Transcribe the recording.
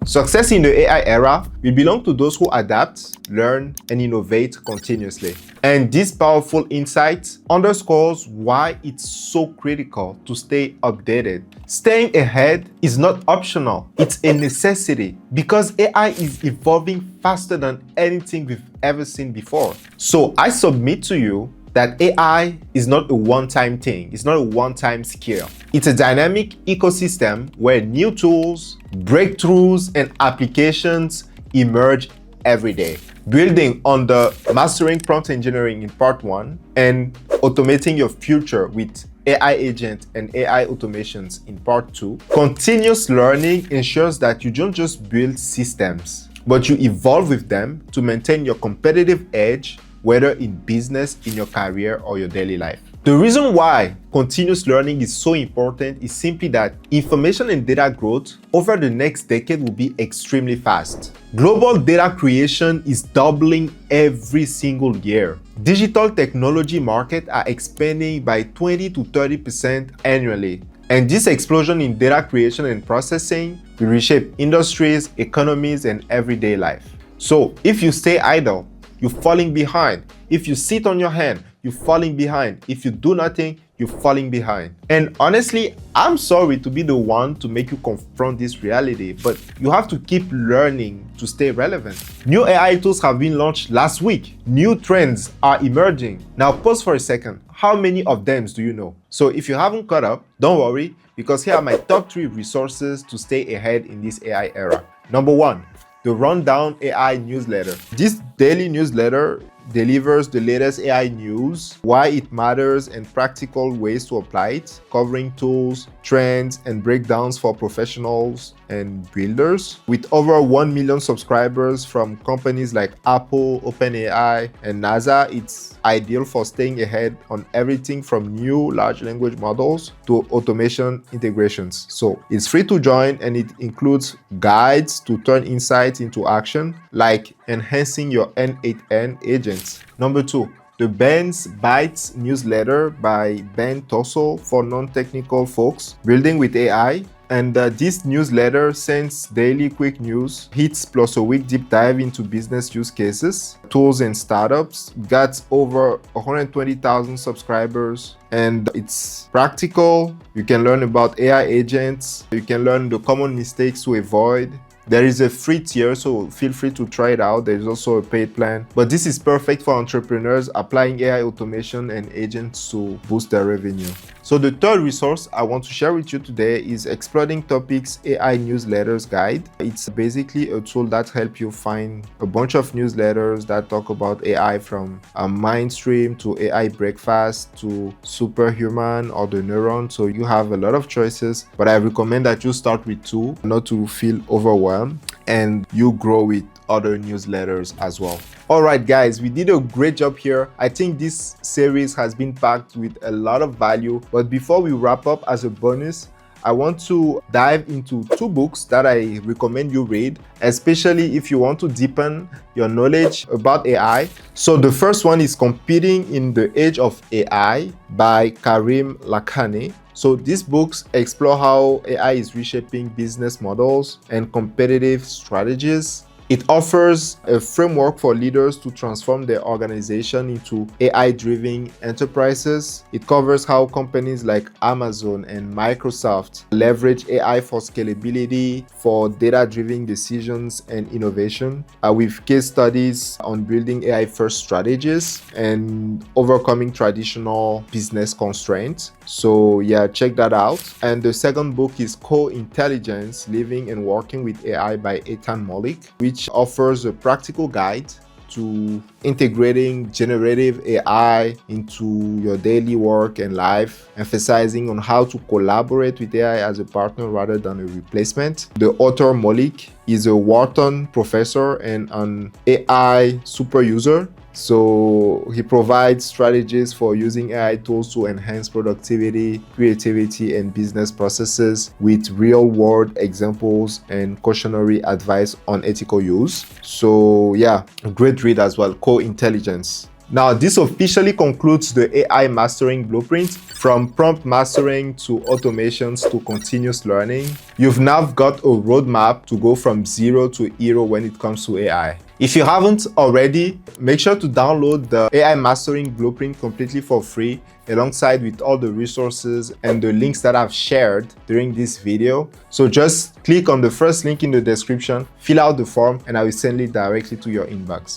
Success in the AI era will belong to those who adapt, learn, and innovate continuously. And this powerful insight underscores why it's so critical to stay updated. Staying ahead is not optional, it's a necessity because AI is evolving faster than anything we've ever seen before. So I submit to you that AI is not a one-time thing, it's not a one-time skill. It's a dynamic ecosystem where new tools, breakthroughs, and applications emerge every day. Building on the mastering prompt engineering in part 1 and automating your future with AI agent and AI automations in part 2, continuous learning ensures that you don't just build systems, but you evolve with them to maintain your competitive edge, whether in business, in your career, or your daily life. The reason why continuous learning is so important is simply that information and data growth over the next decade will be extremely fast. Global data creation is doubling every single year. Digital technology markets are expanding by 20 to 30% annually. And this explosion in data creation and processing will reshape industries, economies, and everyday life. So if you stay idle, you're falling behind. If you sit on your hand, you're falling behind. If you do nothing, you're falling behind. And honestly, I'm sorry to be the one to make you confront this reality, but you have to keep learning to stay relevant. New AI tools have been launched last week. New trends are emerging. Now pause for a second. How many of them do you know? So if you haven't caught up, don't worry, because here are my top 3 resources to stay ahead in this AI era. Number 1, the Rundown AI newsletter. This daily newsletter delivers the latest AI news, why it matters, and practical ways to apply it, covering tools, trends, and breakdowns for professionals and builders. With over 1 million subscribers from companies like Apple, OpenAI, and NASA, it's ideal for staying ahead on everything from new large language models to automation integrations. So it's free to join, and it includes guides to turn insights into action, like enhancing your N8N agents. Number 2, the Ben's Bytes newsletter by Ben Tosso for non-technical folks, building with AI. And this newsletter sends daily quick news, hits plus a week deep dive into business use cases, tools, and startups. Got over 120,000 subscribers, and it's practical. You can learn about AI agents. You can learn the common mistakes to avoid. There is a free tier, so feel free to try it out. There's also a paid plan, but this is perfect for entrepreneurs applying AI automation and agents to boost their revenue. So the third resource I want to share with you today is Exploding Topics AI Newsletters Guide. It's basically a tool that helps you find a bunch of newsletters that talk about AI, from mainstream to AI breakfast to superhuman or the neuron. So you have a lot of choices, but I recommend that you start with 2, not to feel overwhelmed, and you grow with other newsletters as well. All right, guys, we did a great job here. I think this series has been packed with a lot of value. But before we wrap up, as a bonus, I want to dive into 2 books that I recommend you read, especially if you want to deepen your knowledge about AI. So the first one is Competing in the Age of AI by Karim Lakhani. So these books explore how AI is reshaping business models and competitive strategies. It offers a framework for leaders to transform their organization into AI-driven enterprises. It covers how companies like Amazon and Microsoft leverage AI for scalability, for data-driven decisions and innovation, with case studies on building AI-first strategies and overcoming traditional business constraints. So yeah, check that out. And the second book is Co-Intelligence, Living and Working with AI by Ethan Malik, which offers a practical guide to integrating generative AI into your daily work and life, emphasizing on how to collaborate with AI as a partner rather than a replacement. The author Malik is a Wharton professor and an AI super user. So he provides strategies for using AI tools to enhance productivity, creativity, and business processes with real-world examples and cautionary advice on ethical use. So yeah, a great read as well, Co-Intelligence. Now, this officially concludes the AI mastering blueprint. From prompt mastering to automations to continuous learning, you've now got a roadmap to go from zero to hero when it comes to AI. If you haven't already, make sure to download the AI Mastering Blueprint completely for free, alongside with all the resources and the links that I've shared during this video. So just click on the first link in the description, fill out the form, and I will send it directly to your inbox.